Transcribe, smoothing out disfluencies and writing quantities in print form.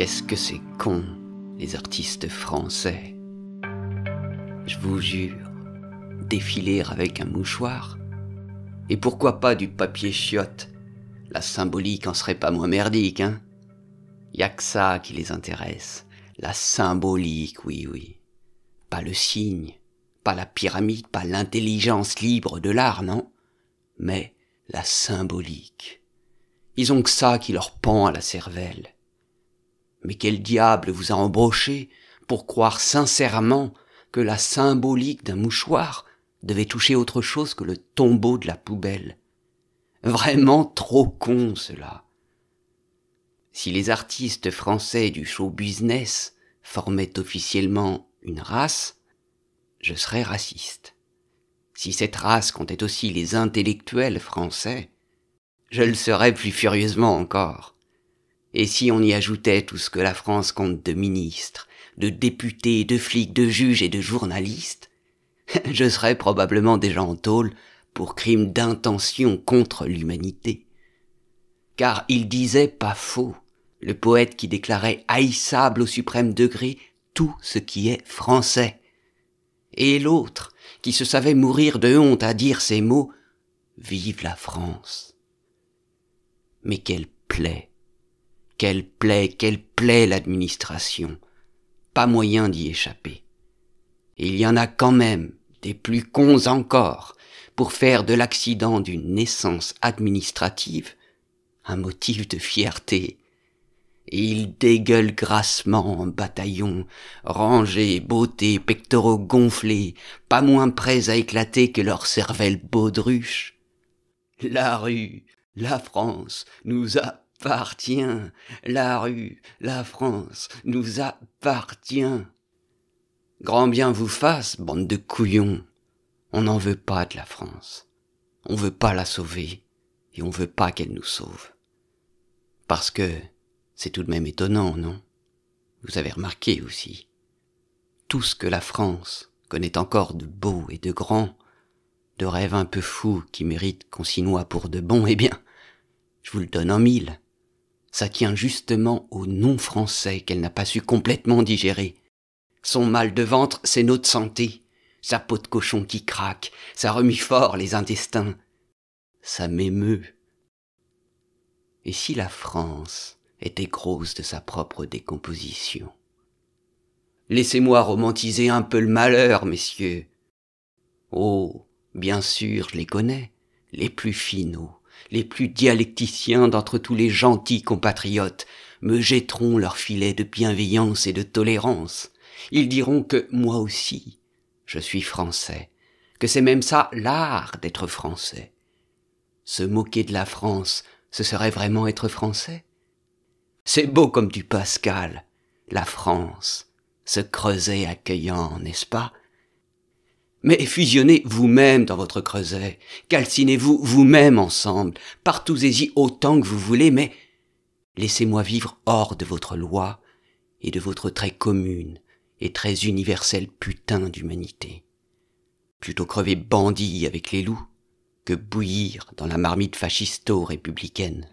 Qu'est-ce que c'est con, les artistes français. Je vous jure, défiler avec un mouchoir, et pourquoi pas du papier chiotte, la symbolique en serait pas moins merdique, hein. Y a que ça qui les intéresse, la symbolique, oui, oui. Pas le signe, pas la pyramide, pas l'intelligence libre de l'art, non, mais la symbolique. Ils ont que ça qui leur pend à la cervelle. Mais quel diable vous a embauché pour croire sincèrement que la symbolique d'un mouchoir devait toucher autre chose que le tombeau de la poubelle? Vraiment trop con, cela. Si les artistes français du show business formaient officiellement une race, je serais raciste. Si cette race comptait aussi les intellectuels français, je le serais plus furieusement encore. Et si on y ajoutait tout ce que la France compte de ministres, de députés, de flics, de juges et de journalistes, je serais probablement déjà en tôle pour crime d'intention contre l'humanité. Car il disait pas faux, le poète qui déclarait haïssable au suprême degré tout ce qui est français. Et l'autre, qui se savait mourir de honte à dire ces mots, vive la France. Mais quelle plaie l'administration. Pas moyen d'y échapper. Et il y en a quand même des plus cons encore pour faire de l'accident d'une naissance administrative un motif de fierté. Et ils dégueulent grassement en bataillon, rangés, bottés, pectoraux gonflés, pas moins prêts à éclater que leur cervelle baudruche. La rue, la France, nous appartient. La rue, la France, nous appartient. Grand bien vous fasse, bande de couillons. On n'en veut pas de la France. On veut pas la sauver, et on veut pas qu'elle nous sauve. Parce que c'est tout de même étonnant, non? Vous avez remarqué aussi. Tout ce que la France connaît encore de beau et de grand, de rêves un peu fous qui méritent qu'on s'y noie pour de bon, eh bien, je vous le donne en mille. Ça tient justement au nom français qu'elle n'a pas su complètement digérer. Son mal de ventre, c'est notre santé. Sa peau de cochon qui craque, ça remue fort les intestins. Ça m'émeut. Et si la France était grosse de sa propre décomposition? Laissez-moi romantiser un peu le malheur, messieurs. Oh, bien sûr, je les connais, les plus finaux, les plus dialecticiens d'entre tous les gentils compatriotes me jetteront leur filet de bienveillance et de tolérance. Ils diront que moi aussi, je suis français, que c'est même ça l'art d'être français. Se moquer de la France, ce serait vraiment être français? C'est beau comme du Pascal, la France, ce creuset accueillant, n'est-ce pas? Mais fusionnez vous-même dans votre creuset, calcinez-vous vous-même ensemble, partousez-y autant que vous voulez, mais laissez-moi vivre hors de votre loi et de votre très commune et très universelle putain d'humanité. Plutôt crever bandit avec les loups que bouillir dans la marmite fascisto-républicaine.